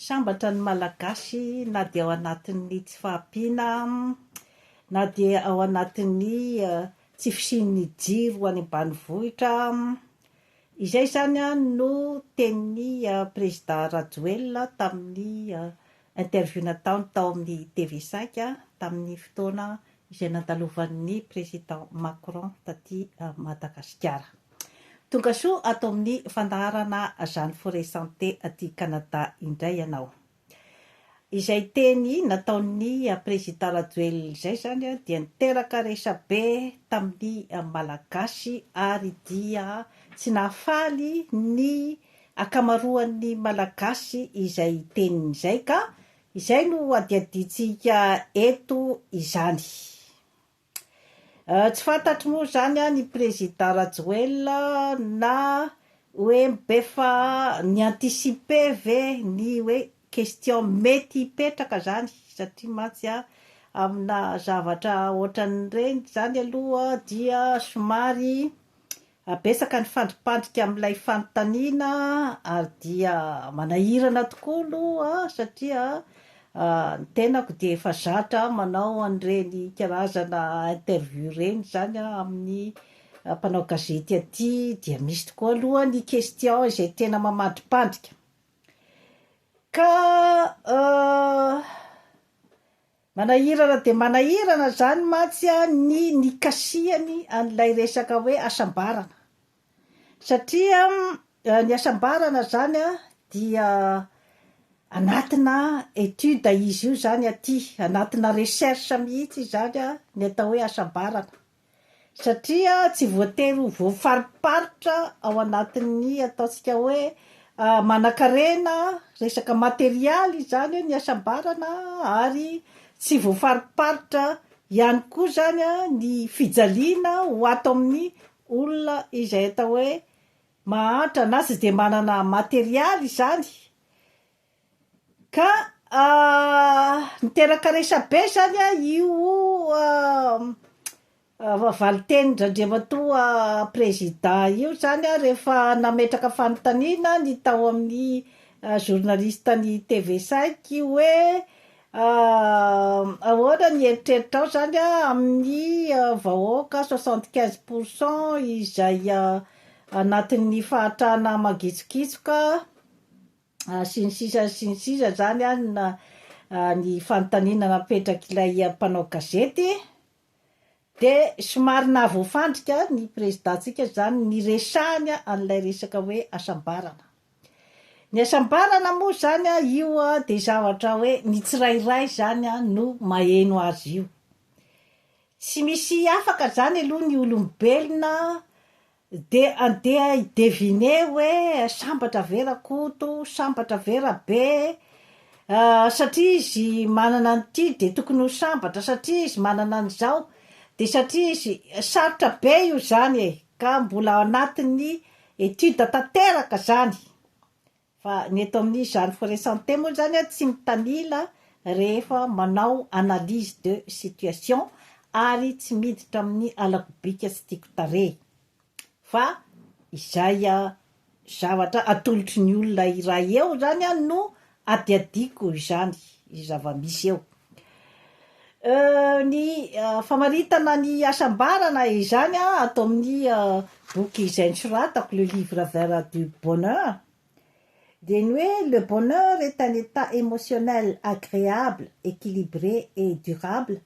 Sambatra ny malagasy na dia ao anatin'ny tsy fahampiana, na dia ao anatin'ny tsy fisian'ny jiro any ambanivohitra. Izay zany no tenin'ny président Rajoelina tamin'ny interview nataony tao amin'ny TV5 tamin'ny fotoana izay nandalovan'ny président Macron taty Madagasikara. Tonga soa ato amin'ny fandaharana Jeanne Forêt Santé aty Canada indray ianao. Izay teny nataon'ny président Rajoelina izay zany dia niteraka resabe tamin'ny malagasy ary dia tsy nahafaly ny akamaroan'ny malagasy izay teniny izay ka izay no adiaditsika eto izany. Tsy fantatro moa zany ny président Rajoelina na hoe mibefa ny anticipe ve ny hoe question mety hipetraka zany satria matsy amina zavatra ohatran'ireny zany aloha dia somary besaka ny fandrimpandrika amin'ilay fanontaniana ary dia manahirana tokoa aloha satria ny tenako dia efa zatra manao an'ireny karazana interview reny zany amin'ny mpanao gazety aty dia misy tokoa aloha ny question izay tena mamandrimpandrika ka manahirana dia manahirana zany matsy ny nikasiany an'ilay resaka hoe asambarana satria ny asambarana zany dia anatina étude izy io zany aty anatina recherche mihitsy zany ny atao hoe asambarana satria tsy voatery ho voafariparitra ao anatin'ny ataontsika hoe manan-karena resaka materialy zany ny asambarana ary tsy voafariparitra ihany koa zany ny fijaliana ho ato amin'ny olona izay atao hoe mahantra na tsy dia manana materialy zany ka niteraka resabe zany io valiteny-drandriamatoa président io zany rehefa nametraka fanontaniana ny tao amin'ny journaliste ny TV5 hoe ahoana ny eritreritrao zany amin'ny vahoaka 75% izay anatin'ny fahatrana magitsokitsoka sy ny sisa zany ny fanontaniana napetraka ilay mpanao gazety dia somary nahavoafandrika ny présidentsika zany ny resahany an'ilay resaka hoe asambarana. Ny asambarana moa zany io dia zavatra hoe ny tsirairay zany no maheno azy io. Tsy misy afaka zany aloha ny olombelona dia andeha idevine hoe sambatra verakoto, sambatra verabe satria izy manana an'ity dia tokony ho sambatra satria izy manana an'izao dia satria izy sarotra be io zany ka mbola anatin'ny étude tanteraka zany. Fa ny eto amin'ny Jeanne Forêt Santé moa zany tsy mitanila rehefa manao analyse de situation ary tsy miditra amin'ny alakobika sy tiako tarehy fa izay zavatra atolotry ny olona iray eo zany no adiadiko izany zava-misy eo. Ny famaritana ny asambarana izany ato amin'ny boky izay nosoratako le livre vert du bonheur dia ny hoe le bonheur est un état émotionnel agréable, équilibré et durable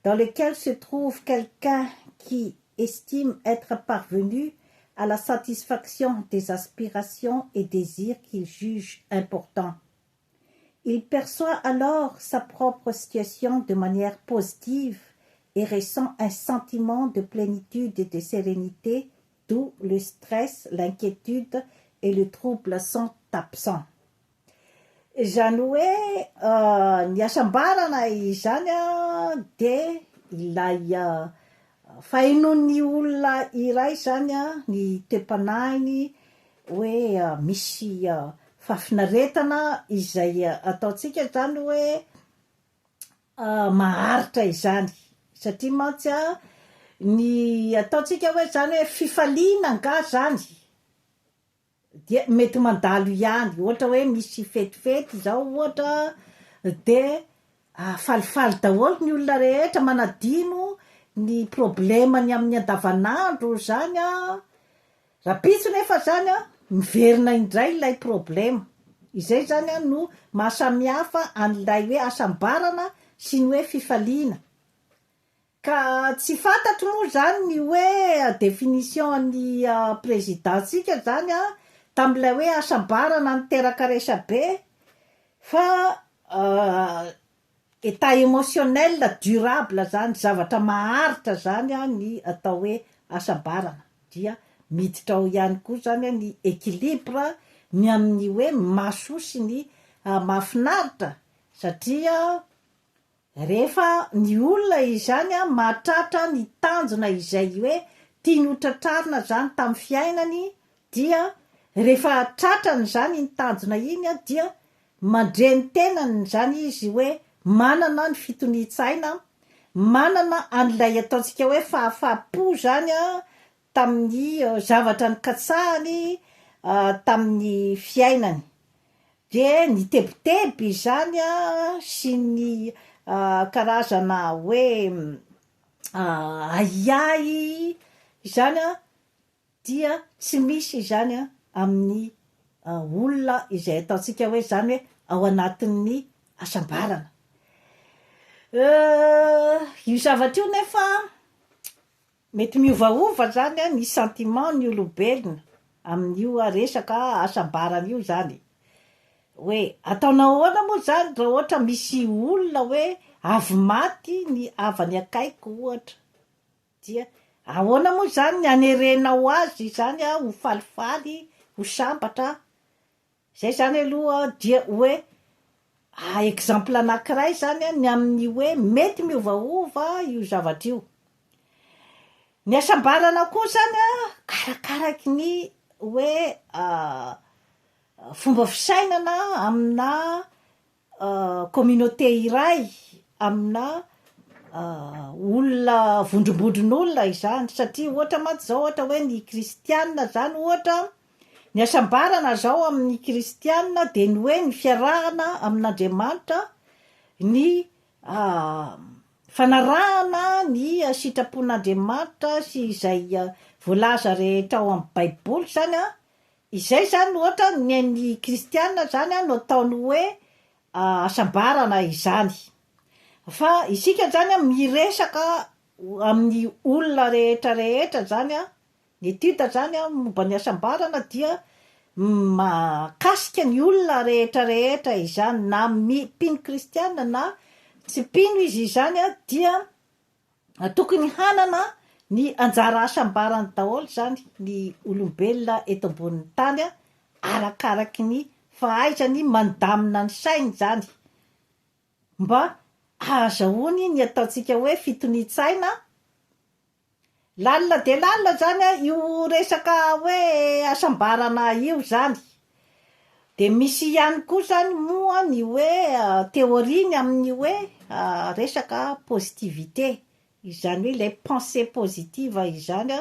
dans lequel se trouve quelqu'un qui estime être parvenu à la satisfaction des aspirations et désirs qu'il juge importants. Il perçoit alors sa propre situation de manière positive et ressent un sentiment de plénitude et de sérénité, d'où le stress, l'inquiétude et le trouble sont absents. Zany hoe ny asambarana izany dia ilay fahainoan'ny olona iray zany ny toe-panahiny hoe misy fahafinaretana izay ataontsika zany hoe maharitra izany satria mantsy ny ataontsika hoe zany hoe fifaliana nga zany dia mety mandalo ihany ohatra hoe misy fetifety zao ohatra de falifaly daholo ny olona rehetra manadino ny problemany amin'ny andavanandro zany rapitso nefa zany miverina indray ilay problema izay zany no mahasamihafa an'ilay hoe asambarana sy ny hoe fifaliana ka tsy fantatro moa zany ny hoe définition ny présidentsika zany tam'ilay hoe asambarana niteraka resabe fa état émotionnel durable zany zavatra maharitra zany ny atao hoe asambarana dia miditra ao ihany koa zany ny équilibre ny amin'ny hoe maso sy ny mahafinaritra satria rehefa ny olona izany mahatratra ny tanjona izay hoe tiany hotratrarina zany tamin'ny fiainany dia rehefa tratrany zany ny tanjona iny dia mandreny tenany zany izy hoe manana ny fitoni-tsaina manana an'ilay ataontsika hoe fahafapo zany tamin'ny zavatra ny katsahany tamin'ny fiainany de ny tebiteby zany sy ny karazana hoe aiay zany dia tsy misy zany amin'ny olona izay ataontsika hoe zany hoe ao anatin'ny asambarana io zavatra io nefa mety miovaova zany ny sentiment ny olombelona amin'io resaka asambarana io zany hoe ataonao ahoana moa zany raha ohatra misy olona hoe avy maty ny avany akaiko ohatra dia ahoana moa zany ny anerenao azy zany ho falifaly ho sambatra zay zany aloha dia hoe exemple anankiray zany ny amin'ny hoe mety miovaova io zavatra io ny asambarana koa zany karakaraky ny hoe fomba fisainana amina communauté iray amina olona vondrombondron'olona izany satria ohatra maty zao ohatra hoe ny kristianina zany ohatra ny asambarana zao amin'ny kristianina de ny hoe ny fiarahana amin'Andriamanitra ny fanarahana ny sitrapon'Andriamanitra sy izay voalaza rehetra ao amin'ny baiboly zany izay zany ohatra ny kristianina zany no ataony hoe asambarana izany fa isika zany miresaka amin'ny olona rehetrarehetra zany ny etude zany momba ny asambarana dia makasika ny olona rehetrarehetra izany na mpino kristianina na tsy mpino izy zany dia tokony hanana ny anjara asambarana daholo zany ny olombelona eto ambonin'ny tany arakaraky ny fahaizany mandamina ny sainy zany mba ahazahoany ny ataontsika hoe fitoni-tsaina lalina de lalina zany io resaka hoe asambarana io zany de misy ihany koa zany moa ny hoe théorieny amin'ny hoe resaka positivité izany hoe les pensées positives izany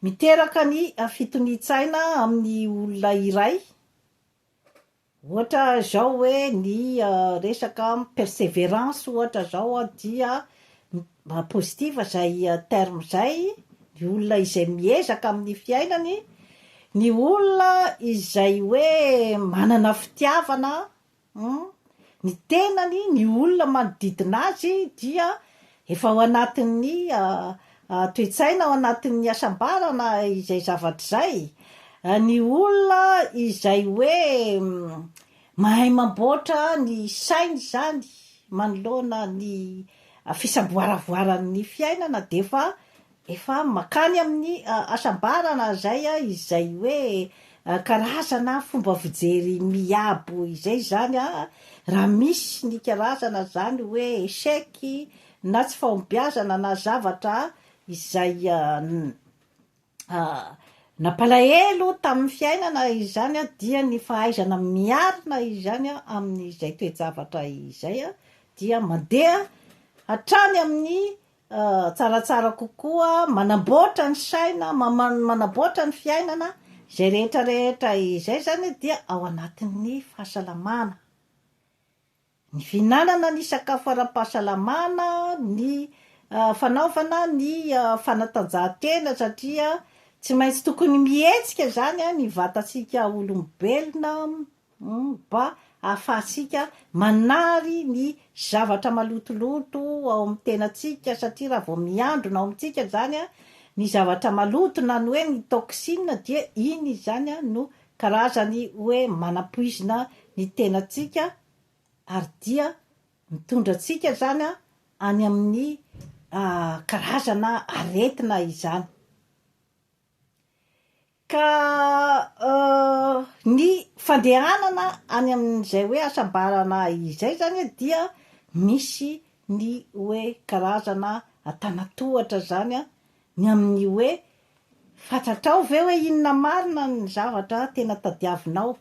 miteraka ny fitoni-tsaina amin'ny olona iray ohatra zao hoe ny resaka persévérance ohatra zao dia positiva zay terme zay ny olona izay miezaka amin'ny fiainany ny olona izay hoe manana fitiavana ny tenany ny olona manodidina azy dia efa ao anatin'ny toe-tsaina ao anatin'ny asambarana izay zavatra zay ny olona izay hoe mahay mamboatra ny sainy zany manoloana ny fisamboaravoaran'ny fiainana de efa makany amin'ny asambarana zay izay hoe karazana fomba fijery miabo izay zany raha misy ny karazana zany hoe échec na tsy fahombiazana na zavatra izay napalahelo tamin'ny fiainana izany dia ny fahaizana miarina izany amin'izay toe-javatra izay dia mandeha hatrany amin'ny tsaratsara kokoa manamboatra ny saina manamboatra ny fiainana Izay rehetrarehetra izay zany dia ao anatin'ny fahasalamana. Ny fihinanana ny sakafo ara-pahasalamana, ny fanaovana ny fanatanjahantena satria tsy maintsy tokony mihetsika zany ny vatantsika olombelona mba ahafahantsika manary ny zavatra malotoloto ao amin'ny tenantsika satria raha vao miandrona ao amintsika zany ny zavatra maloto na ny hoe ny toxine dia iny zany no karazany hoe manapoizina ny tenantsika ary dia mitondra antsika zany any amin'ny karazana aretina izany. Ka ny fandehanana any amin'izay hoe asambarana izay zany dia misy ny hoe karazana antanatohatra zany ny amin'ny hoe fantatrao ve hoe inona marina ny zavatra tena tadiavinao,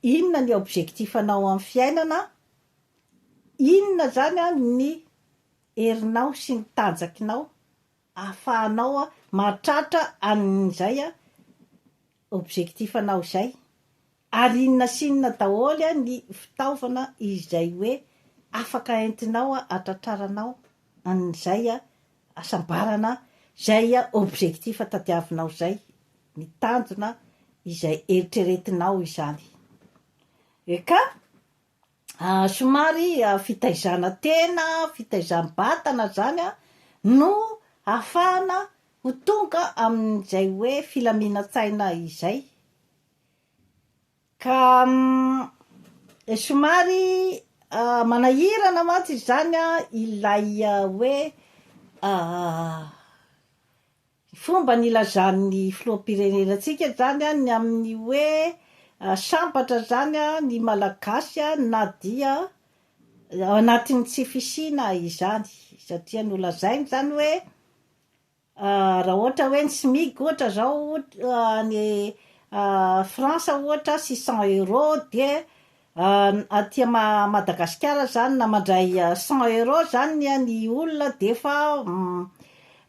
inona ny objectifanao amin'ny fiainana, inona zany ny herinao sy ny tanjakinao ahafahanao mahatratra an'izay objectifanao izay, ary inona sy inona daholo ny fitaovana izay hoe afaka entinao atratraranao an'izay asambarana izay objectif tadiavinao izay, ny tanjona izay eritreretinao izany. Eka somary fitaizana tena, fitaizam-batana zany no ahafahana ho tonga amin'izay hoe filaminan-tsaina izay. Ka somary manahirana mantsy zany ilay hoe fomba nilazan'ny filoham-pirenenantsika zany ny amin'ny hoe sambatra zany ny malagasy na dia anatin'ny tsy fisina izany satria nolazainy zany hoe raha ohatra hoe ny SMIC ohatra zao ny Frantsa ohatra 600 € dia aty Madagasikara zany na mandray 100 € zany ny olona de fa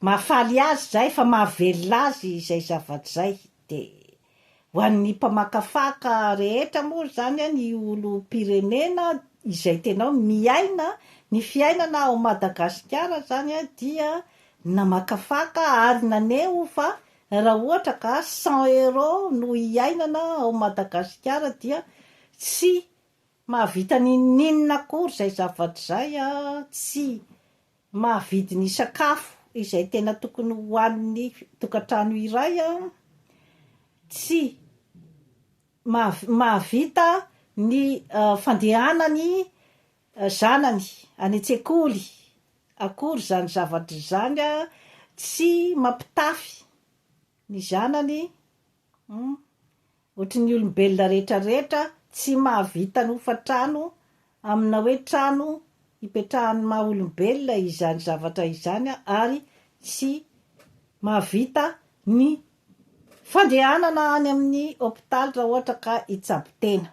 mahafaly azy zay, fa mahavelona azy izay zavatra zay. De ho an'ny mpamakafaka rehetra moa zany ny olom-pirenena izay tena miaina ny fiainana ao Madagasikara zany dia namakafaka ary naneho fa raha ohatra ka 100 € no hiainana ao Madagasikara dia tsy mahavita ninona akory zay zavatra zay tsy mahavidy ny sakafo izay tena tokony hoan'ny tokantrano iray tsy mahavita ny fandehanany zanany any an-tsekoly akory zany zavatra zany tsy mampitafy ny zanany ohatrin'ny olombelona rehetrarehetra tsy mahavita ny hofa-trano amina hoe trano hipetrahan'ny maha olombelona izany zavatra izany ary tsy mahavita ny fandehanana any amin'ny hôpitaly raha ohatra ka hitsabo-tena.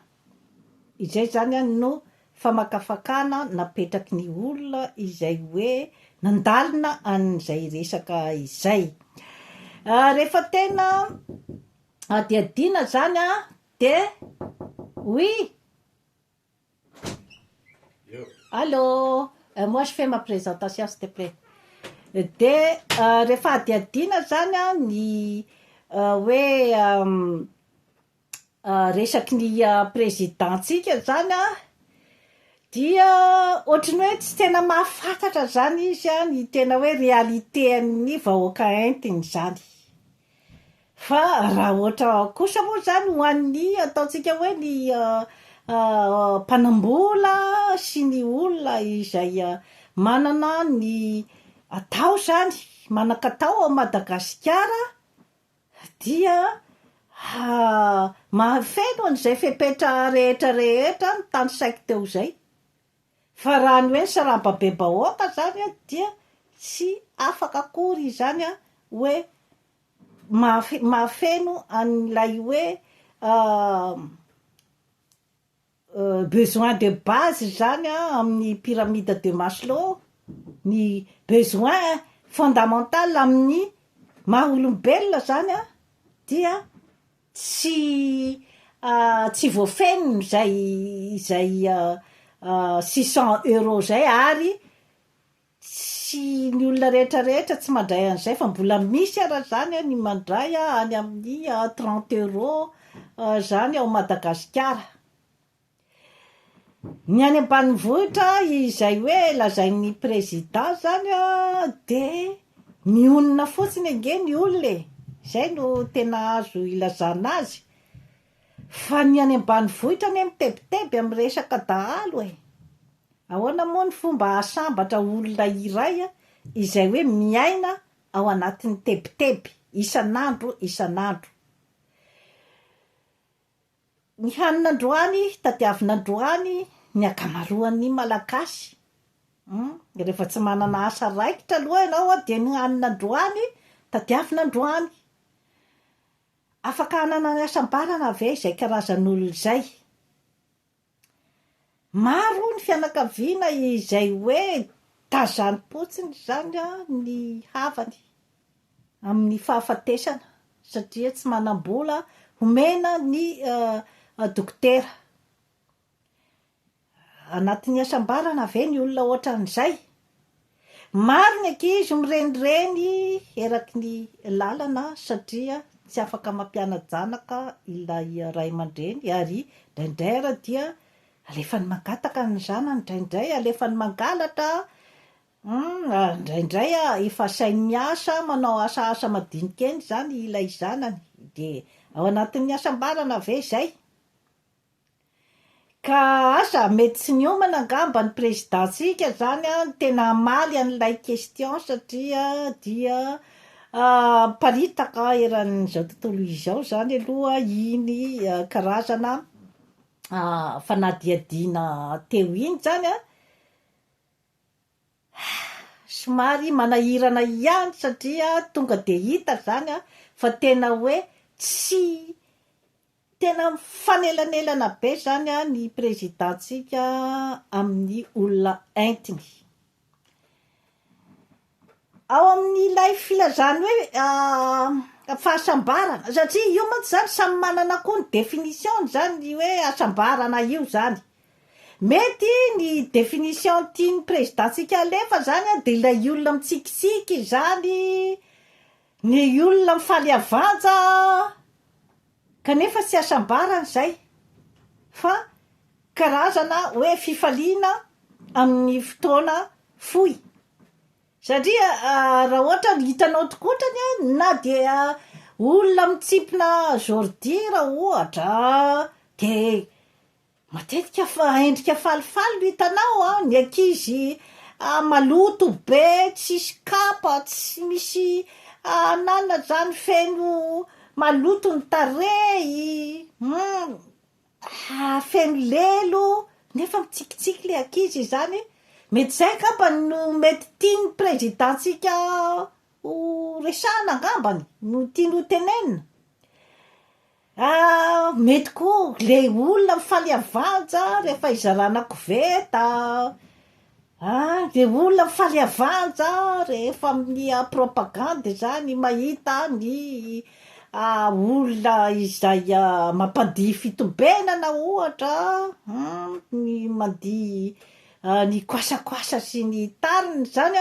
Izay zany no famakafakana napetraky ny olona izay hoe nandalina an'izay resaka izay. Rehefa tena adiadiana zany de oui. Allô, moi je fais ma présentation s'il te plaît. De rehefa adiadiana zany ny hoe resaky ny présidentsika zany dia ohatrany hoe tsy tena mahafantatra zany izy ny tena hoe réalité ny vahoaka entiny zany. Fa raha ohatra kosa moa zany ho an'ny ataontsika hoe ny mpanambola sy ny olona izay manana ny atao zany, manan-katao ao Madagasikara dia mahafeno an'izay fepetra rehetrarehetra ny tany saiko teo zay. Fa raha ny hoe ny sarambabem-bahoaka zany dia tsy afaka akory zany hoe mahafeno an'ilay hoe besoin de base zany amin'ny pyramide de Maslow, ny besoin fondamental amin'ny maha olombelona zany dia tsy voafeniny zay 600 € zay ary tsy ny olona rehetrarehetra tsy mandray an'izay fa mbola misy ara zany ny mandray any amin'ny 30 € zany ao Madagasikara. Ny any ambanivohitra izay hoe lazain'ny président zany de mionona fotsiny ange ny olona zay no tena azo ilazana azy fa ny any ambanivohitra ny mitebiteby amin'ny resaka dahalo ahoana moa ny fomba ahasambatra olona iray izay hoe miaina ao anatin'ny tebiteby isan'andro. Ny hanina androany tadiavina androany ny akamaroan'ny malagasy rehefa tsy manana asa raikitra aloha ianao dia ny hanina androany tadiavina androany. Afaka hanana ny asambarana ve izay karazan'olona izay? Maro ny fianakaviana izay hoe tazany potsiny zany ny havany amin'ny fahafatesana satria tsy manam-bola homena ny dokotera. Anatin'ny asambarana ve ny olona ohatran'izay? Maro ny ankizy mirenireny eraky ny lalana satria tsy afaka mampiana-janaka ilay ray aman-dreny ary indraindray dia alefany mangataka ny zanany, indraindray alefany mangalatra, indraindray efa sainy miasa manao asa madinika eny zany ilay zanany de ao anatin'ny asambarana ve izay? Ka asa mety tsy niomana angamba ny présidentsika zany tena amaly an'ilay question satria dia paritaka eran'izao tontolo izao zany aloha iny karazana fanadihadiana teo iny zany somary manahirana ihany satria tonga de hita zany fa tena hoe tsy tena mifanelanelana be zany ny présidentsika amin'ny olona entiny. Ao amin'ilay filazany hoe fahasambarana satria io mantsy zany samy manana koa ny définition zany hoe asambarana io zany. Mety ny définition tian'ny présidentsika alefa zany de ilay olona mitsikitsiky zany, ny olona mifaly avanja kanefa tsy asambarana zay fa karazana hoe fifaliana amin'ny fotoana fohy. Satria raha ohatra hitanao tokotrany na dia olona mitsipina jordi raha ohatra de matetika endrika falifaly no hitanao ny ankizy maloto be, tsisy kapa, tsy misy nanona zany feno maloto ny tarehy, feno lelo nefa mitsikitsiky le ankizy zany. Mety zay angamba no mety tiany présidentsika ho resahana angambany no tiany ho tenenina. Mety koa le olona mifaly avanja rehefa izarana koveta, le olona mifaly avanja rehefa amin'ny propagande zany mahita ny olona izay mampandihy fitombenana ohatra, ny mandihy ny koasakoasa sy ny tariny zany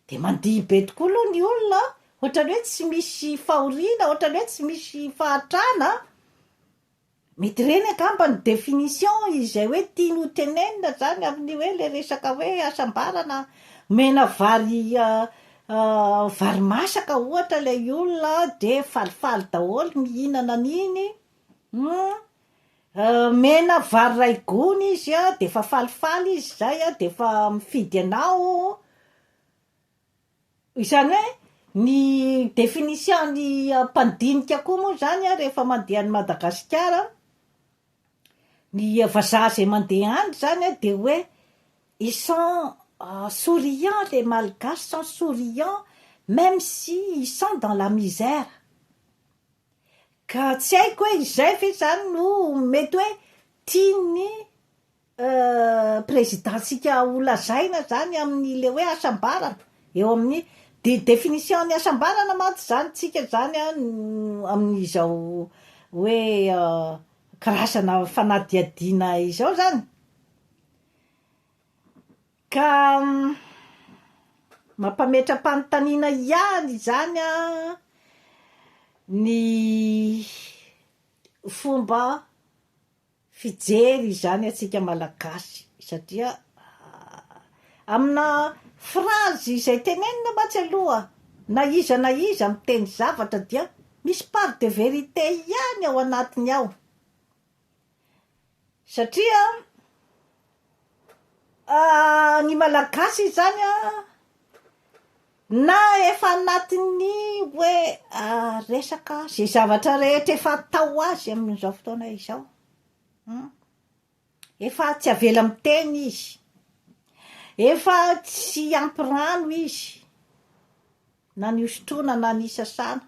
de mandihy be tokoa aloha ny olona ohatrany hoe tsy misy fahoriana, ohatrany hoe tsy misy fahatrana. Mety reny angamba ny définition izay hoe tiany ho tenenina zany amin'ny hoe le resaka hoe asambarana. Mena vary masaka ohatra le olona de falifaly daholo mihinana an'iny, mena vary ray gony izy de fa falifaly izy zay de fa mifidy anao. Izany hoe ny définition ny mpandinika koa moa zany rehefa mandeha any Madagasikara, ny vazaha zay mandeha any zany de hoe ils sont souriants, les malgaches sont souriants même si ils sont dans la misère. Ka tsy haiko hoe izay ve zany no mety hoe tiany présidentsika ho lazaina zany amin'ile hoe asambarana eo amin'ny définition ny asambarana mantsy zany tsika zany amin'izao hoe karazana fanadihadiana izao zany. Ka mampametram-panontaniana ihany zany ny fomba fijery zany atsika malagasy, satria amina phrase izay tenenina matsy aloha, na iza miteny zavatra dia misy part de vérité ihany ao anatiny ao, satria ny malagasy zany na efa anatin'ny hoe resaka zay zavatra rehetra efa atao azy amin'izao fotoana izao, efa tsy avela miteny izy, efa tsy ampy rano izy, na ny hosotrona na ny sasana,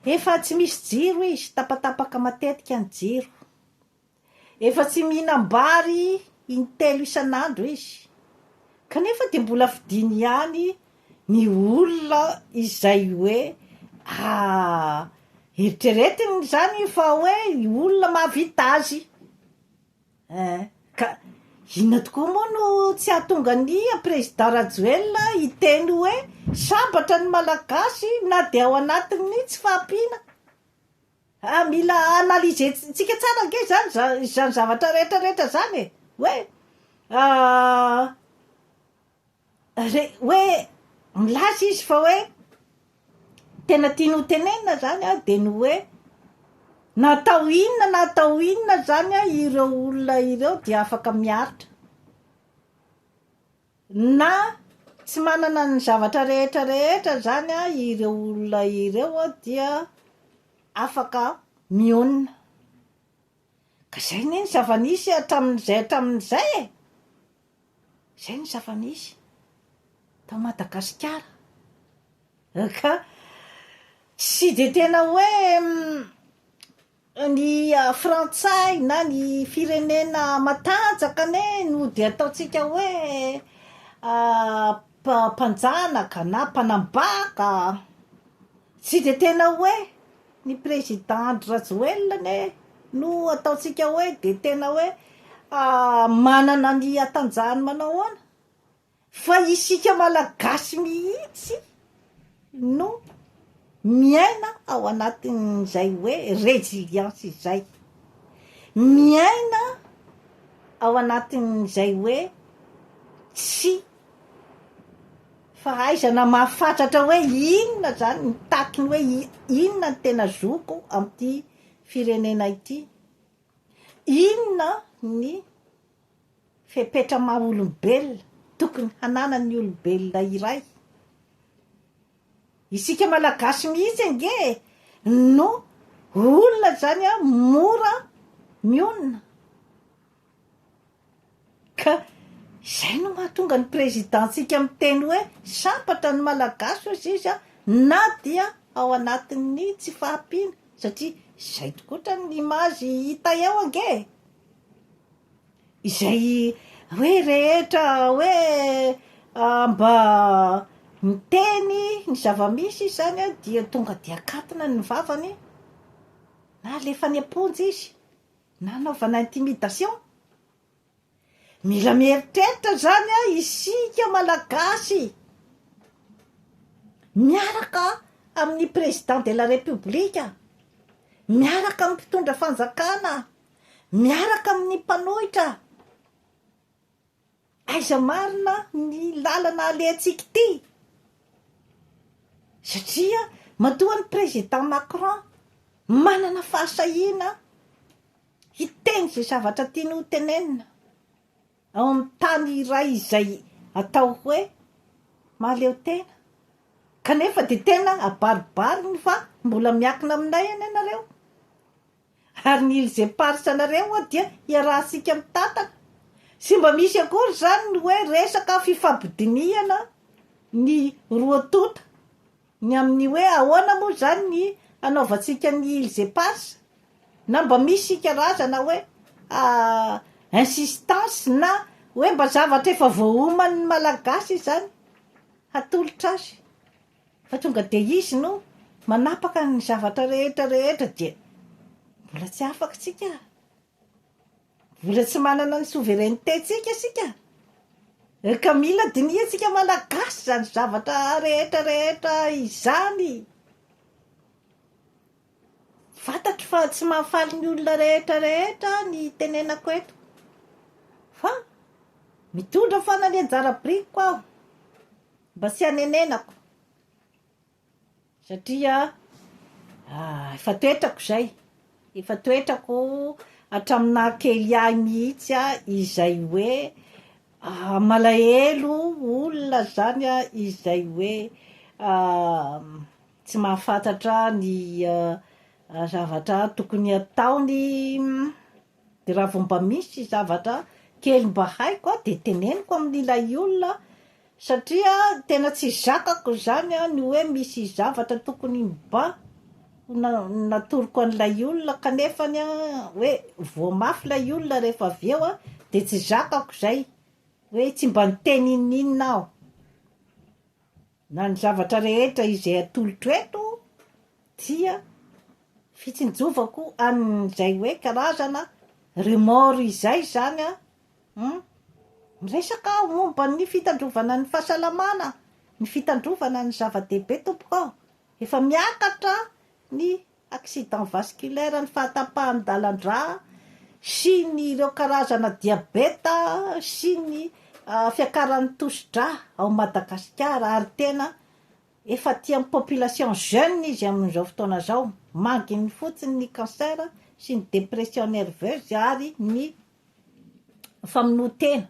efa tsy misy jiro izy, tapatapaka matetika ny jiro, efa tsy mihinam-bary intelo isan'andro izy, kanefa dia mbola fidiny ihany ny olona izay hoe eritreretiny zany fa hoe olona mahavita azy. Ka inona tokoa moa no tsy ahatonga ny président Rajoelina hiteny hoe sambatra ny malagasy na dia ao anatiny tsy fahampiana. Mila analizentsika tsara ange zany zavatra rehetrarehetra zany hoe milaza izy fa hoe tena tiany ho tenenina zany dia ny hoe natao inona zany ireo olona ireo dia afaka miaritra, na tsy manana ny zavatra rehetrarehetra zany ireo olona ireo dia afaka mionina. Ka zay ny zava-nisy hatramin'izay zay ny zava-nisy tao Madagasikara. Ka tsy de tena hoe ny frantsay na ny firenena matanjaka no dia ataontsika hoe mpanjanaka na mpanambaka, tsy de tena hoe ny président Rajoelina no ataontsika hoe de tena hoe manana ny atanjahany manao ahoana, fa isika malagasy mihitsy no miaina ao anatin'izay hoe résilience izay, miaina ao anatin'izay hoe tsy fahaizana mahafatratra hoe inona zany ny takiny, hoe inona ny tena zoko amin'ity firenena ity, inona ny fepetra maha olombelona tokony hananan'ny olombelona iray. Isika malagasy mihitsy ange no olona zany mora mionina. Ka izay no mahatonga ny présidentsika miteny hoe sambatra ny malagasy hozy izy na dia ao anatin'ny tsy fahampiana, satria izay tokotra ny imazy hita eo ange, izay hoe rehetra hoe mba miteny ny zava-misy zany dia tonga dia akatina ny vavany, na alefa ny amponjy izy, na anaovana intimidation. Mila mieritreritra zany isika malagasy miaraka amin'ny président de la république, miaraka amin'ny mpitondra fanjakana, miaraka amin'ny mpanohitra, aiza marina ny lalana alehantsika ity, satria matoa ny président Macron manana fahasahiana hiteny zay zavatra tiany ho tenenina ao amin'ny tany iray izay atao hoe mahaleo tena, kanefa de tena abaribariny fa mbola miakina aminay any ianareo, ary ny ilze parsa anareo dia iarahantsika mitantana, sy mba misy akory zany ny hoe resaka fifampidiniana ny roa tota ny amin'ny hoe ahoana moa zany ny anaovantsika ny ilze parsa, na mba misy karazana hoe insistance na hoe mba zavatra efa voahoman'ny malagasy zany hatolotra azy, fa tonga de izy no manapaka ny zavatra rehetra dia mbola tsy afaka tsika, mbola tsy manana ny souveraineté tsika sika, ka mila diniantsika malagasy zany zavatra rehetra izany. Fantatro fa tsy mahafaly ny olona rehetra ny tenenako eto, fa mitondra fanany anjara-biriko aho mba tsy hanenenako, satria efa toetrako zay, efa toetrako hatraminahakely ahy mihitsy izay hoe malahelo olona zany izay hoe tsy mahafantatra ny zavatra tokony ataony. De raha vao mba misy zavatra kely mba haiko de teneniko amin'ilay olona, satria tena tsy zakako zany ny hoe misy zavatra tokony mba natoroko an'ilay olona kanefany hoe voamafy lay olona rehefa avy eo de tsy zakako zay hoe tsy mba niteny ininona aho na ny zavatra rehetra izay atolotra eto dia fitsinjovako an'izay hoe karazana remord izay zany miresaka momba ny fitandrovana ny fahasalamana, ny fitandrovana ny zava-dehibe tompoko, efa miakatra ny accident vasculaire, ny fahatapahan-dalan-drà sy ny ireo karazana diabeta sy ny fiakaran'ny tosi-drà ao Madagasikara, ary tena efa tia amin'ny population jeune izy amin'izao fotoana zao, manginy fotsiny ny cancer sy ny dépression nerveuse ary ny famonoan-tena.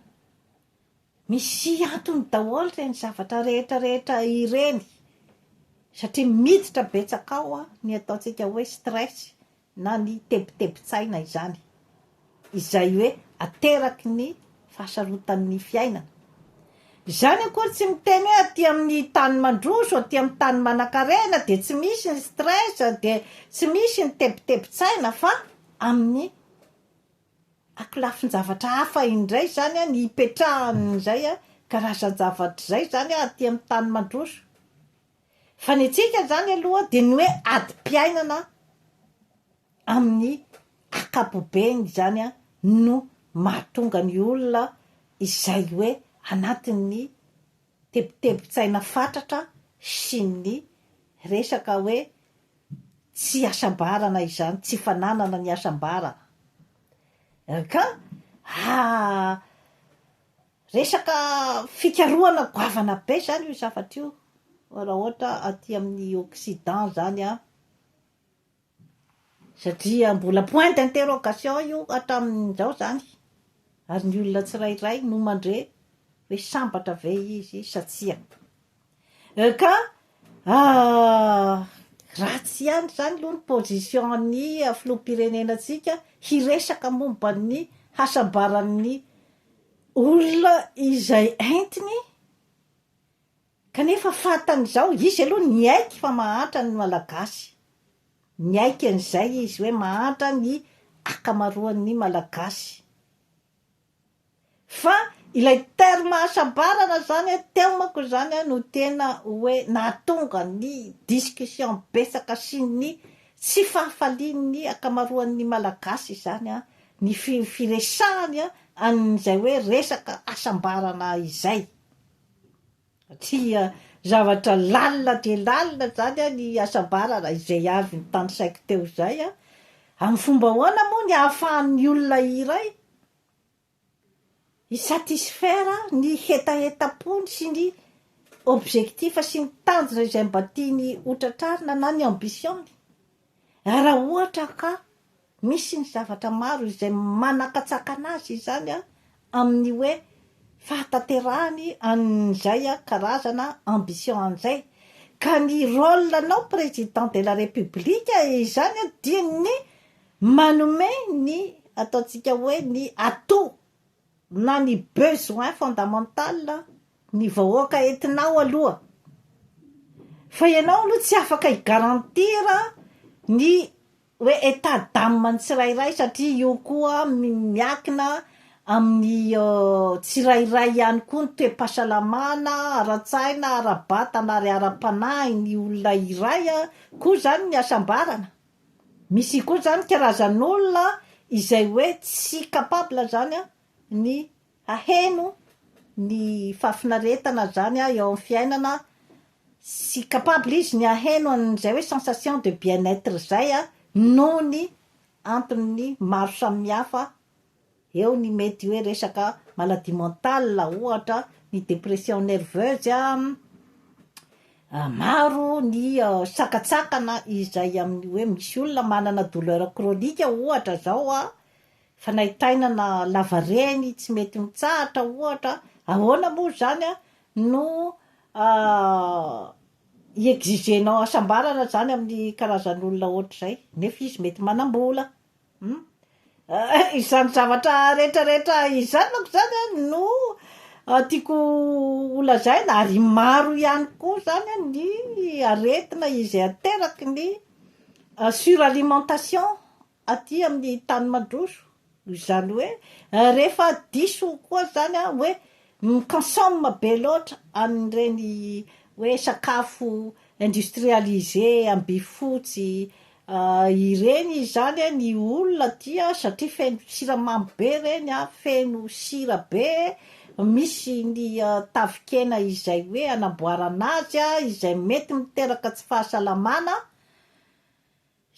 Misy antony daholo reny zavatra rehetra ireny, satria miditra betsaka ao ny ataontsika hoe stress na ny tebotebo-tsaina izany, izay hoe ateraky ny fahasarotan'ny fiainana. Zany akory tsy miteny hoe aty amin'ny tany mandroso, aty amin'ny tany manan-karena de tsy misy ny stress de tsy misy ny tebotebo-tsaina, fa amin'ny akolafin-javatra hafa indray zany ny ipetrahan'izay karazan-javatra zay zany aty amin'ny tany mandroso. Fa ny antsika zany aloha de ny hoe adi-piainana amin'ny akapobeny zany no mahatonga ny olona izay hoe anatin'ny tebotebo-tsaina fatratra sy ny resaka hoe tsy asambarana izany, tsy fananana ny asambarana. Ka resaka fikarohana goavana be zany io zavatra io, raha ohatra aty amin'ny Occident zany satria mbola point d'interrogation io hatramin'izao zany, ary ny olona tsirairay no mandre hoe sambatra ve izy sa tsia. Ka ratsy ihany zany aloha ny position-ny filoham-pirenenantsika hiresaka momba ny hasambaran'ny olona izay entiny, kanefa fatan'izao izy aloha ny aiky fa mahantra ny malagasy, ny aiky an'izay izy hoe mahantra ny akamaroan'ny malagasy. Fa ilay terme hasambarana zany teo manko zany no tena hoe nahatonga ny discussion betsaka sy ny tsy fahafalian'ny akamaroan'ny malagasy zany ny firesahany an'izay hoe resaka hasambarana izay, satria zavatra lalina de lalina zany ny hasambarana izay avy ny tany saiko teo zay amin'ny fomba hoana moa ny ahafahan'ny olona iray isatisfaire ny hetaheta-pony sy ny objectif sy ny tanjona izay mba tiany hotratrarina na ny ambitiony. Raha ohatra ka misy ny zavatra maro izay manakatsaka anazy zany amin'ny hoe fahatanterahany an'izay karazana ambition an'izay, ka ny rôle anao président de la république izany dia ny manome ny ataontsika hoe ny atout na ny besoin fondamental ny vahoaka entinao aloha, fa ianao aloha tsy afaka higarantira ny hoe état d'âme ny tsirairay, satria io koa miakina amin'ny tsirairay ihany koa ny toe-pahasalamana, ara-tsaina, ara-batana ary ara-panahy ny olona iray koa zany ny asambarana. Misy koa zany karazan'olona izay hoe tsy capable zany ny haheno ny fahafinaretana zany eo amin'ny fiainana, sy capable izy ny haheno an'izay hoe sensation de bien-être zay noho ny antony maro samihafa. Eo ny mety hoe resaka maladie mentale ohatra ny dépression nerveuse maro ny sakatsakana izay amin'ny hoe misy olona manana douleur chronique ohatra zao fanaitainana lavareny tsy mety mitsahatra ohatra. Ahoana moa zany no iexigenao asambarana zany amin'ny karazan'olona ohatr'izay nefa izy mety manam-bola. Izany zavatra rehetrarehetra izany manko zany no tiako holazaina, ary maro ihany koa zany ny aretina izay ateraky ny suralimentation aty amin'ny tany mandroso. Izany hoe rehefa diso koa zany hoe mi-consomme be loatra an'ireny hoe sakafo industrialisé ambifotsy ireny zany ny olona tia satria feno siramamy be reny feno sira be, misy ny tavikena izay hoe anamboarana azy izay mety miteraka tsy fahasalamana.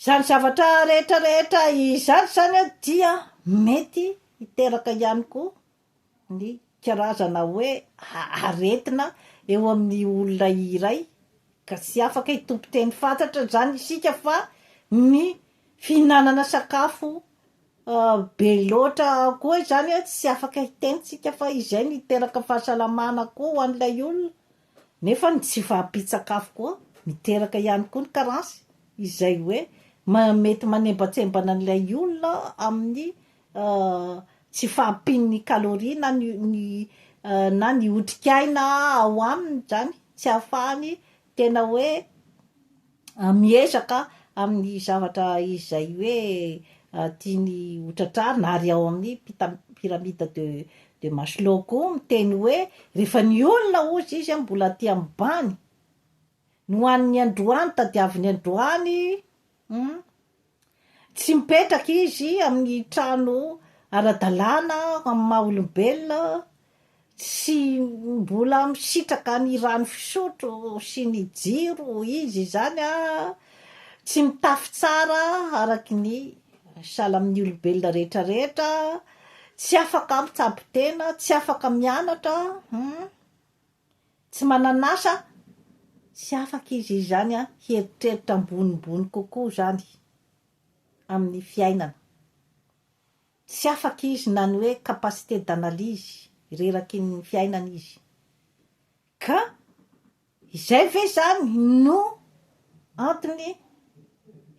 Zany zavatra rehetrarehetra izany zany dia mety hiteraka ihany koa ny karazana hoe aretina eo amin'ny olona iray, ka tsy afaka hitompo-teny fantatra zany isika fa ny fihinanana sakafo be loatra koa zany tsy afaka hitentsika fa izay ny hiteraka fahasalamana koa ho an'ilay olona. Nefa ny tsy fahampitsakafo koa miteraka ihany koa ny carence izay hoe mety manembatsembana an'ilay olona amin'ny tsy fahampiany calorie na ny otrikaina ao aminy zany, tsy ahafahany tena hoe miezaka amin'ny zavatra izay hoe tiany hotratrarina. Ary ao amin'ny pyramide de Maslow koa miteny hoe rehefa ny olona ozy izy mbola aty ambany, no hoan'ny androany tadiaviny androany, tsy mipetraka izy amin'ny trano ara-dalàna amin'ny maha olombelona, tsy mbola misitraka ny rano fisotro sy ny jiro izy zany tsy mitafy tsara araky ny sahala amin'ny olombelona rehetrarehetra, tsy afaka mitsabo-tena, tsy afaka mianatra, tsy mananasa, tsy afaka izy zany hieritreritra ambonimbony kokoa zany amin'ny fiainana. Tsy afaka izy na ny hoe capacité d'analyse reraky ny fiainana izy. Ka izay ve zany no antony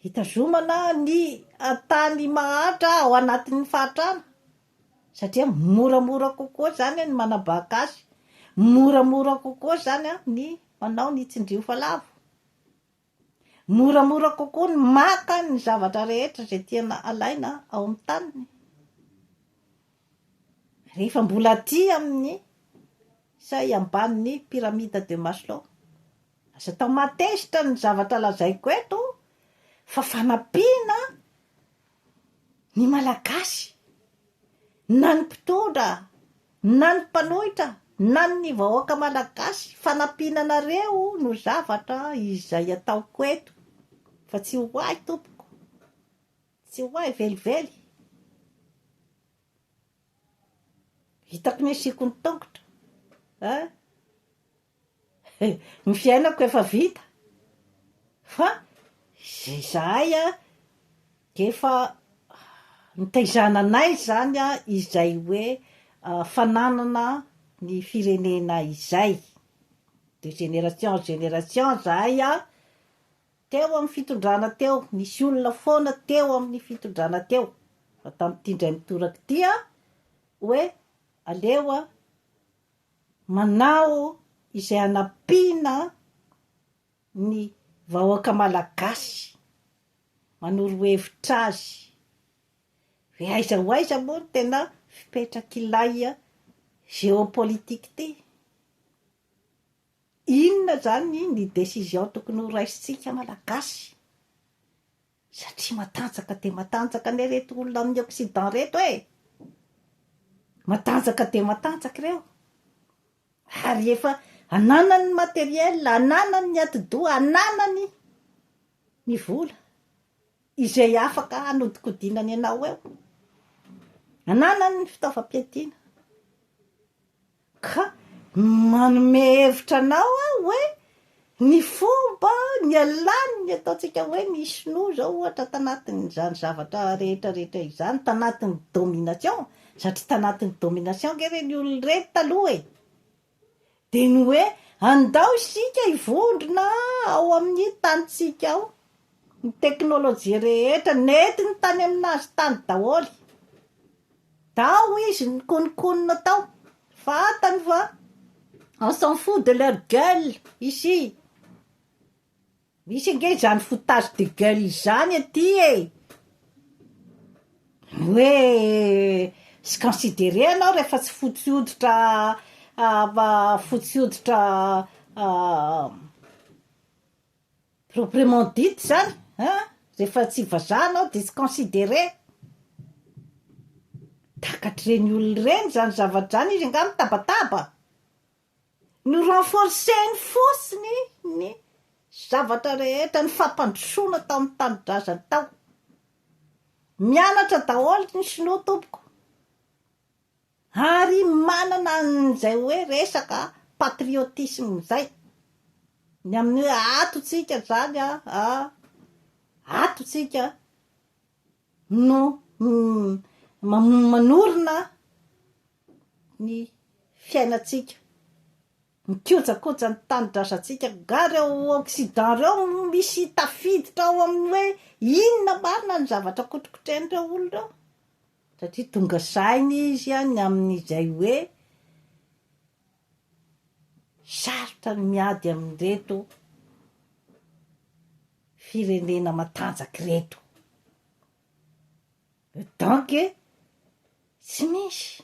hitazomana ny tany mahantra ao anatin'ny fahatrana, satria moramora kokoa zany ny manabaka azy, moramora kokoa zany ny manao ny tsindriofo lavo, moramora kokoa ny maka ny zavatra rehetra zay tiana alaina ao amin'ny taniny. Rehefa mbola aty amin'ny say ambanin'ny pyramide de Maslow, aza tao matezitra ny zavatra lazaiko eto fa fanampiana ny malagasy, na ny mpitondra, na ny mpanohitra, na ny vahoaka malagasy, fanampiananareo no zavatra izay ataoko eto, fa tsy hoay tompoko, tsy hoay velively. Hitako ny asiko ny tongotra ny fiainako efa vita, fa zay zahay efa nitaizananay zany izay hoe fananana ny firenena izay de génération en génération. Zahay teo amin'ny fitondrana teo, nisy olona foana teo amin'ny fitondrana teo fa tamin'ity ndray mitoraky ty hoe aleo manao izay anampiana ny vahoaka malagasy, manoro hevitra azy hoe aiza ho aiza moa tena fipetraky ilay géopolitique ty. Inona zany ny décision tokony ho raisitsika malagasy? Satria matanjaka de matanjaka ne reto olona amin'ny Occident reto matanjaka de matanjaka reo, ary efa ananany ny matériel, ananany ny ati-doha, ananany ny vola izay afaka hanodikodinany anao eo, ananany ny fitaovam-piadiana, ka manome hevitra anao hoe ny fomba ny alany ny ataontsika hoe ny sinoa zao ohatra tanatin'izany zavatra rehetrarehetra izany, tanatin'ny domination, satria tanatin'ny domination ke reny olona reto taloha de ny hoe andao isika hivondrona ao amin'ny tanitsika ao, ny teknôlôjia rehetra nentiny tany aminazy tany daholy, tao izy ny konikonina tao, fatany fa on s'en fout de leur gueule ici. Misy nge zany foutage de gueule zany aty hoe sy considéré anao rehefa tsy fotsy hoditra fotsy hoditra proprement dit zany, rehefa tsy vazaha anao de tsy considéré. Takatr'ireny olona reny zany zavatra zany, izy nga mitabataba no renforceny fotsiny ny zavatra rehetra, ny fampandrosoana tao amin'ny tanindrazana tao. Mianatra daholo ny sinoa tompoko, ary manana an'izay hoe resaka patriotisme zay, ny amin'ny hoe atotsika zany atotsika no manorina ny fiainatsika, mikojakoja ny tanindrazantsika. Nga reo Occident reo misy tafiditra ao amin'ny hoe inona marina ny zavatra kotrokotren'ireo olona reo, satria tonga sainy izy ny amin'izay hoe sarotra ny miady amin'reto firenena matanjaky reto. Donc tsy misy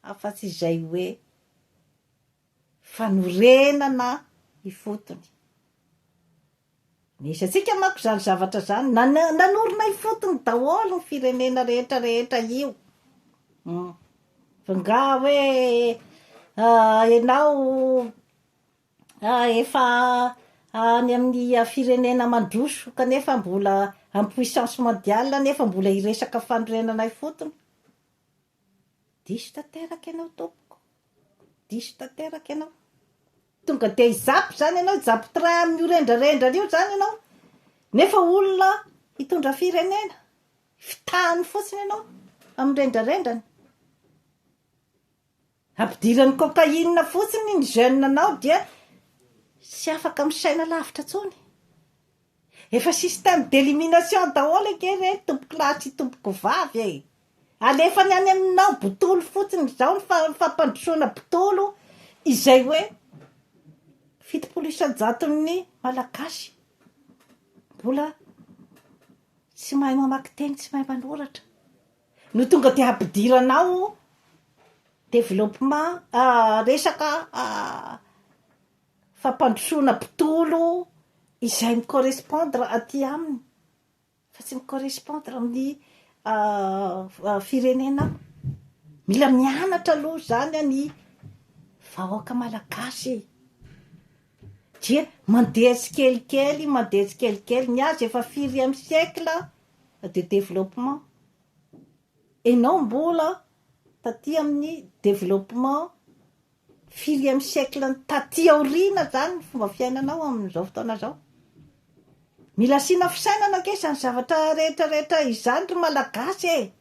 afa-tsy izay hoe fanorenana ifotony. Misy atsika manko zany zavatra zany nanorina ifotony daholo ny firenena rehetrarehetra io. Fa nga hoe ianao efa any amin'ny firenena mandroso kanefa mbola amin'ny puissance mondiale nefa mbola hiresaka fanorenana ifotony, diso tanteraky ianao tompoko, diso tanteraky ianao. Tonga de hizapy zany ianao, hizapy train amin'ny rendrarendra io zany ianao, nefa olona hitondra firenena fitahany fotsiny ianao amin'ny rendrarendrany, ampidirany cocaïne fotsiny ny jeune anao dia sy afaka misaina lavitra tsony. Efa système d'élimination daholo ange tompoko lahy sy tompoko vavy alefany any aminao botolo fotsiny zao ny fampandrosoana botolo izay hoe 70% malagasy mbola tsy mahay mamaky teny, tsy mahay manoratra, no tonga de ampidiranao développement resaka fampandrosoana botolo izay mi-correspondre aty aminy, fa tsy mi-correspondre amin'ny firenena. Mila mianatra aloha zany ny vahoaka malagasy, dia mandeha tsikelikely ny azy efa 4e siècle de développement, enao mbola taty amin'ny développement 4e siècle taty aoriana zany ny fomba fiainanao amin'izao fotoana zao. Mila asiana fisainana ke zany zavatra rehetrarehetra izany ry malagasy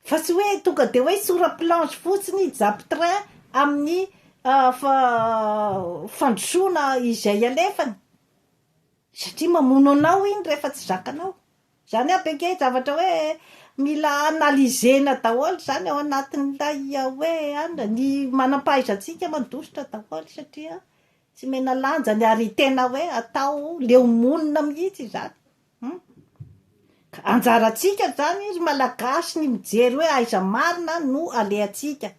fa tsy hoe tonga de hoe sora-planche fotsiny hijampy train amin'ny fandrosoana izay alefany, satria mamono anao iny rehefa tsy zakanao. Zany aby ange zavatra hoe mila analysena daholo zany ao anatin'ilay hoe ny manam-pahaizantsika mandositra daholo, satria tsy mena lanja ny ary tena hoe atao leo monina mihitsy zany. Anjarantsika zany ry malagasy ny mijery hoe aiza marina no aleantsika.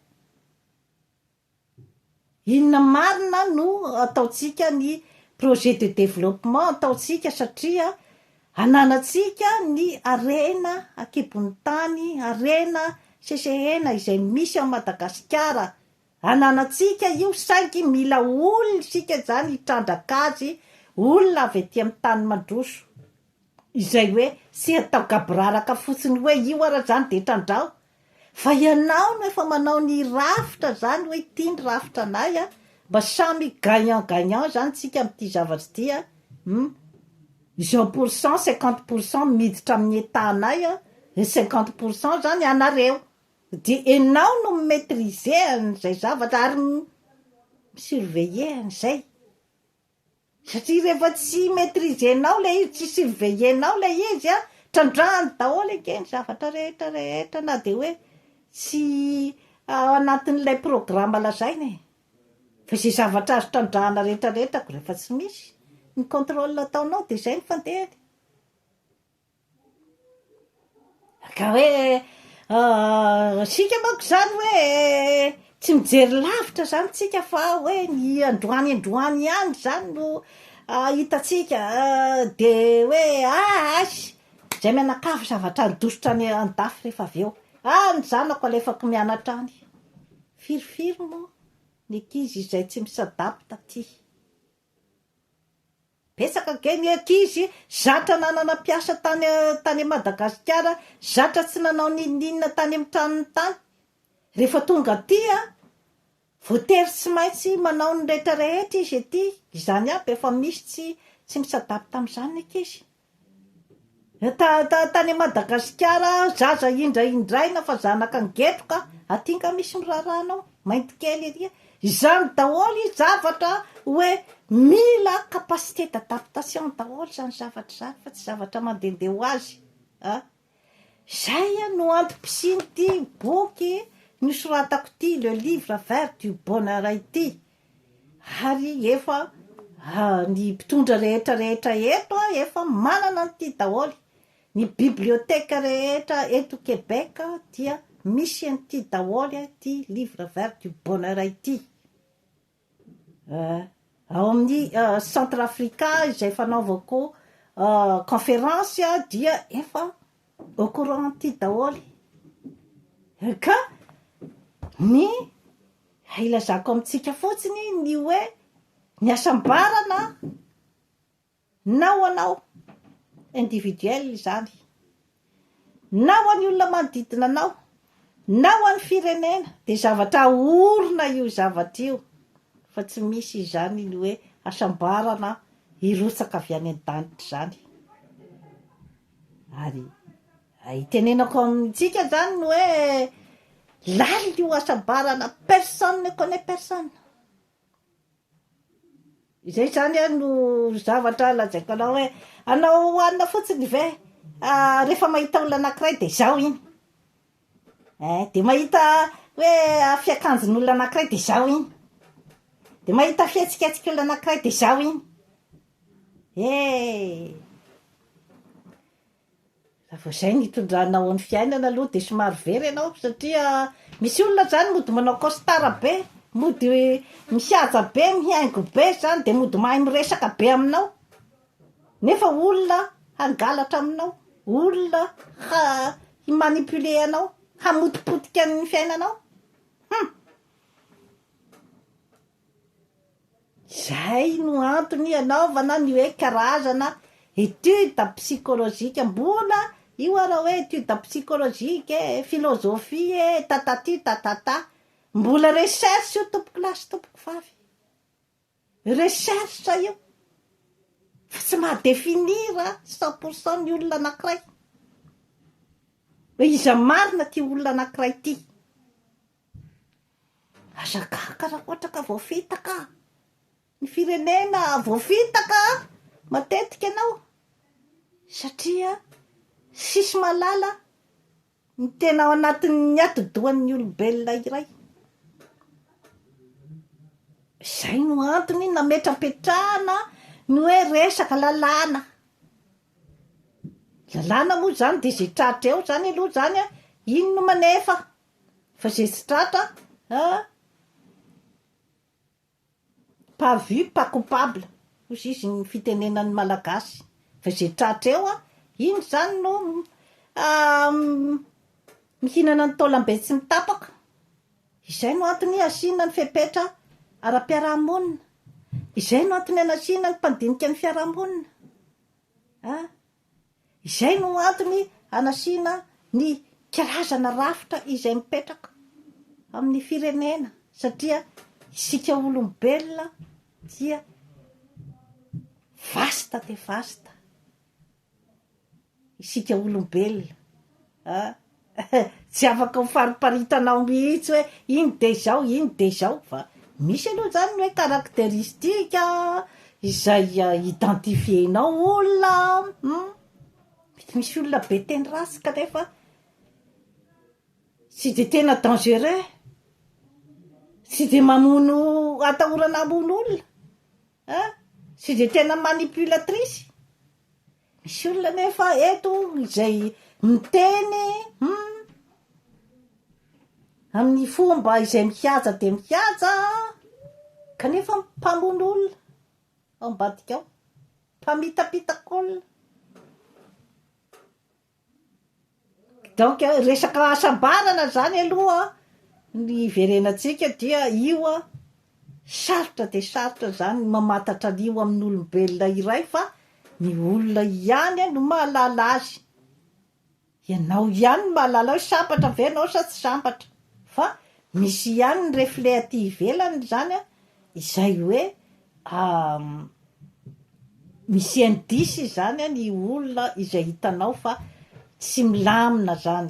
Inona marina no ataontsika ny projet de développement ataontsika satria ananatsika ny arena akibon'ny tany, arena sesehena izay misy ao Madagasikara. Ananatsika io saingy mila olona sika zany hitrandraka azy, olona avy etỳ amin'ny tany mandroso. Izay hoe sy atao gabraraka fotsiny hoe io ara zany de trandrao. Fa ianao no efa manao ny rafitra zany hoe ity ny rafitra anay a, mba samy gagnant zany tsika amin'ity zavatra ity a. 0% 50% miditra amin'ny etanay a, 50% zany anareo. De enao no maîtriser an'izay zavatra ary surveiller an'izay. Satria rehefa tsy maîtrisenao le izy, tsy surveillenao le izy a, trandrahany daholo eke ny zavatra rehetra na de hoe tsy anatin'ilay programme lazainy. Fa izay zavatra azo trandrahana rehetrarehetra ko rehefa tsy misy ny contrôle ataonao de zay ny fandehany. Ka hoe sika manko zany hoe tsy mijery lavitra zany tsika fa hoe ny androany ihany zany no hitatsika de hoe asy zay menakavy zavatra andosotra any an-dafy rehefa avy eo. Ny zanako alefako mianatra any. Firifiry moa ny ankizy izay tsy misadapta ty. Betsaka ke ny ankizy zatra nanana piasa tany Madagasikara, zatra tsy nanao ninina tany amin'ny tranony tany. Rehefa tonga aty voatery tsy maintsy manao ny rehetrarehetra izy ety, izany aby efa misy tsy misadapta amin'izany ny ankizy. Tany Madagasikara zaza indraindraina fa zanaka angetroka atinga misy miraranao mainty kely ery. Izany daholo zavatra hoe mila capacité d'adaptation daholo zany zavatra zany fa tsy zavatra mandehandeha ho azy. Zay no antom-pisiny ty boky nosoratako ty, le livre vert du bonheur ity. Ary efa ny mpitondra rehetrarehetra eto efa manana an'ity daholo. Ny biblioteka rehetra eto Québec dia misy an'ity daholo ty livre vert du bonheur ity. Ao amin'ny centre africa izay fanaovako conférence dia efa au courant ty daholo. Ka ny ilazako amintsika fotsiny ny hoe ny asambarana na ho anao individuel zany, na ho an'ny olona manodidina anao, na ho an'ny firenena, de zavatra orina io zavatra io. Fa tsy misy zany ny hoe asambarana irotsaka avy any an-danitra zany. Ary itenenako amintsika zany ny hoe laly io asambarana, personne ne connaît personne. Izay zany no zavatra lazaiko anao hoe anao hoanina fotsiny ve rehefa mahita olona anankiray de zao iny. De mahita hoe fiakanjon'olona anankiray de zao iny. De mahita fihetsiketsik'olona anankiray de zao iny. Raha zay nitondranao ny fiainana aloha de somary very ianao satria misy olona zany mody manao costard be, mody mihaja be, mihaingo be zany de mody mahay miresaka be aminao. Nefa olona hangalatra aminao, olona himanipuler anao, hamotipotika ny fiainanao. Zay no antony anaovana ny hoe karazana étude psychologique. Mbola io ara hoe étude psychologique, philosophie, tatati tatata. Mbola recherche io tompoko lahy sy tompoko vavy. Recherche io. Fa tsy mahadefinira 100% ny olona anankiray. Hoe iza marina ty olona anankiray ty. Azakaka raha ohatra ka voafitaka. Ny firenena voafitaka matetika anao. Satria sisy malala ny tena ao anatin'ny atidohan'ny olombelona iray. Zay no antony nametrapetrahana ny hoe resaka lalàna. lalàna moa zany de zay tratra eo zany aloha zany a iny no manefa fa zay tsy tratra pas vu pas coupable hozy izy ny fitenenan'ny malagasy fa zay tratra eo a iny zany no mihinana ny taolam-be tsy mitapaka izay no antony asiana ny fepetra ara-piarahamonina izay no antony anasiana ny mpandinika ny fiarahamonina izay no antony anasiana ny karazana rafitra izay mipetraka amin'ny firenena satria isika olombelona dia vasta de vasta isika olombelona tsy afaka mifariparitana mihitsy hoe iny de zao fa misy aloha zany hoe karakteristika izay identifienao olona mety misy olona be teny rasy kanefa tsy de tena dangereux tsy de mamono atahorana amono olona tsy de tena manipulatrice misy olona nefa eto izay miteny amin'ny fomba izay mihaja de mihaja kanefa mpamono olona ao ambadika ao mpamitapitaka olona donc resaka asambarana zany aloha ny iverenantsika dia io sarotra de sarotra zany mamatatra an'io amin'ny olombelona iray fa ny olona ihany no mahalala azy ianao ihany no mahalala hoe sambatra ve anao sa tsy sambatra fa misy ihany ny reflet aty ivelany zany izay hoe misy indice zany ny olona izay hitanao fa tsy milamina zany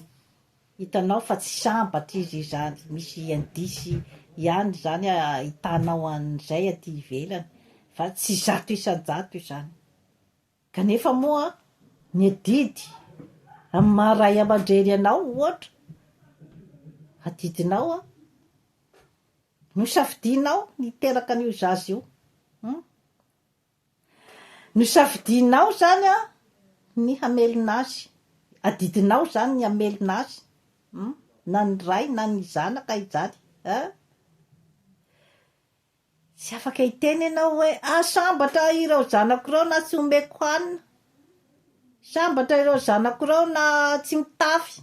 hitanao fa tsy sambatra izy zany misy indice ihany zany hitanao an'izay aty ivelany fa tsy zato isan-jato zany kanefa moa ny adidy amin'ny maharay aman-dreny anao ohatra adidinao no safidinao niteraka an'io zazy io no safidinao zany ny hamelona azy adidinao zany ny hamelona azy na ny ray na ny zanaka izany tsy afaka hiteny ianao hoe sambatra ireo zanakireo na tsy omeko hanina sambatra ireo zanakireo na tsy mitafy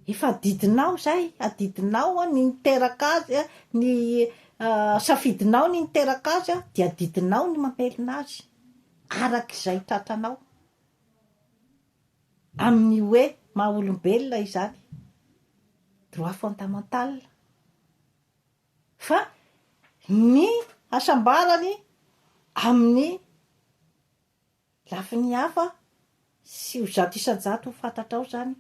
efa adidinao zay adidinao ny niteraka azy ny safidinao ny niteraka azy dia adidinao ny mamelona azy arak'izay tratranao amin'ny hoe maha olombelona izany droit fondamental fa ny asambarany amin'ny lafiny hafa sy ho zato isan-jato fantatrao zany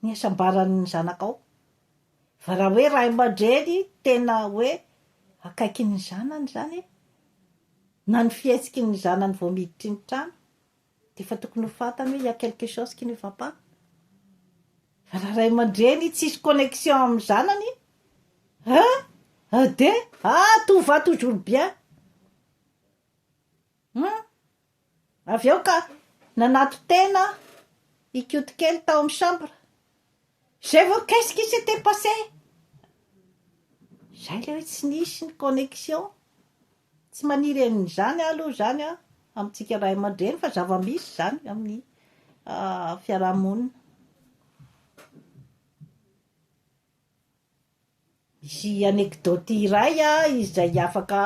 ny asambaran'ny zanakao fa raha hoe ray aman-dreny tena hoe akaiky ny zanany zany na ny fihetsiky ny zanany vao miditry ny trano de fa tokony ho fantany hoe y a quelque chose qui ne va pas fa raha ray aman-dreny tsisy connexion amin'ny zanany de tout va toujours bien avy eo ka nanato tena ikotikely tao amin'ny chambre j'ai vu qu'est-ce qui s'était passé zay le hoe tsy nisy ny connexion tsy maniry an'izany aloha zany amintsika ray aman-dreny fa zava-misy zany amin'ny fiarahamonina misy anekdoty iray izay afaka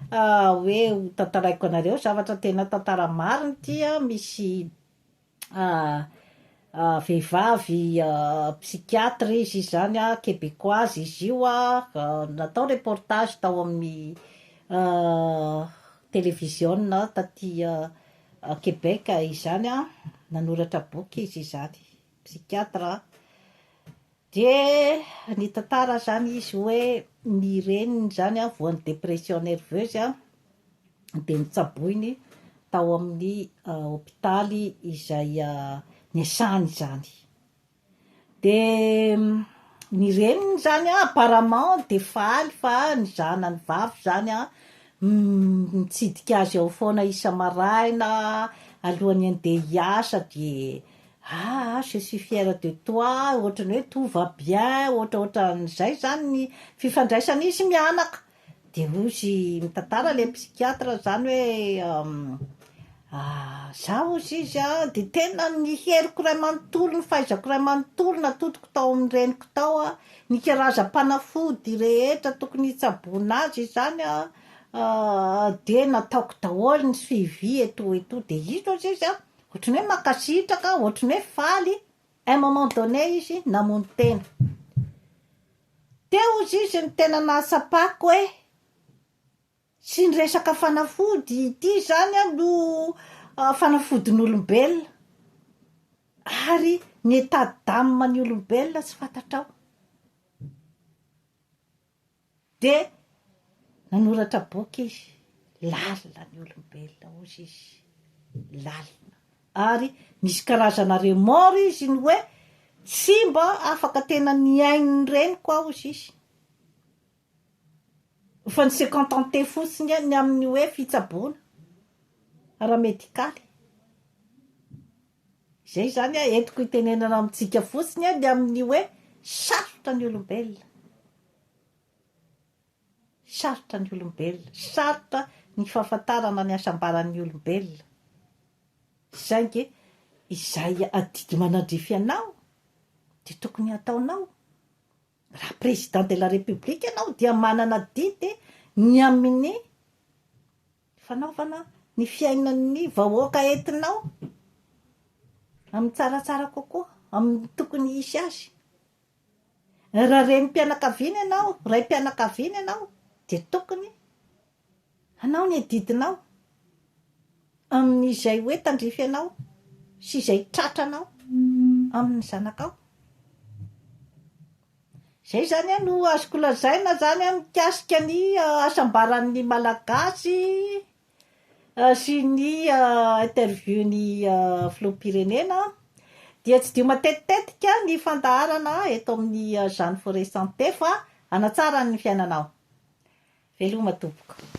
hoe tantaraiko anareo zavatra tena tantara mariny tia misy vehivavy psychiatre izy zany québécoise izy io natao reportage tao amin'ny télévision taty Québec izany nanoratra boky izy zany psychiatre de ny tantara zany izy hoe ny reniny zany voan'ny dépression nerveuse de nitsaboiny tao amin'ny hôpitaly izay niasany zany de ny reniny zany apparemment de faly fa ny zanany vavy zany mitsidika azy ao foana isa maraina alohany andeha hiasa de je suis fière de toi, ohatrany hoe tout va bien, ohatraohatran'izay zany ny fifandraisany izy mianaka. De ozy mitantara le psychiatre zany hoe zaho ozy izy de tena niheriko ray manontolo, ny fahaizako ray manontolo natotiko tao amin'ny reniko tao ny karazam-panafody rehetra tokony hitsaboana azy zany de nataoko daholo ny suivi et tout de izy ozy izy ohatrany hoe makasitraka, ohatrany hoe faly, un moment donné izy namono tena. Teo ozy izy ny tena nahasapako hoe sy ny resaka fanafody ity zany no fanafodin'olombelona ary ny état d'âme ny olombelona tsy fantatrao. De nanoratra boky izy, lalina ny olombelona ozy izy, lalina. Ary misy karazana remord izy ny hoe tsy mba afaka tena niainony reny koa ozy izy. Fa ny se contenter fotsiny ny amin'ny hoe fitsaboana ara-medikaly. Zay zany entiko hitenenana amintsika fotsiny ny amin'ny hoe sarotra ny olombelona. Sarotra ny olombelona, sarotra ny fahafantarana ny asambaran'ny olombelona. Saingy izay adidy manandrify anao de tokony ataonao. Raha président de la république ianao dia manana didy ny amin'ny fanaovana ny fiainan'ny vahoaka entinao amin'ny tsaratsara kokoa, amin'ny tokony hisy azy. Raha renim-pianakaviana ianao, raim-pianakaviana ianao de tokony anao ny adidinao amin'izay hoe tandrify anao sy izay tratranao amin'ny zanakao. Zay zany no azoko lazaina zany mikasika ny asambaran'ny malagasy sy ny interview-ny filoham-pirenena dia tsy dio matetitetika ny fandaharana eto amin'ny Jeanne Forest Santé fa hanatsara ny fiainanao. Veloma tompoko.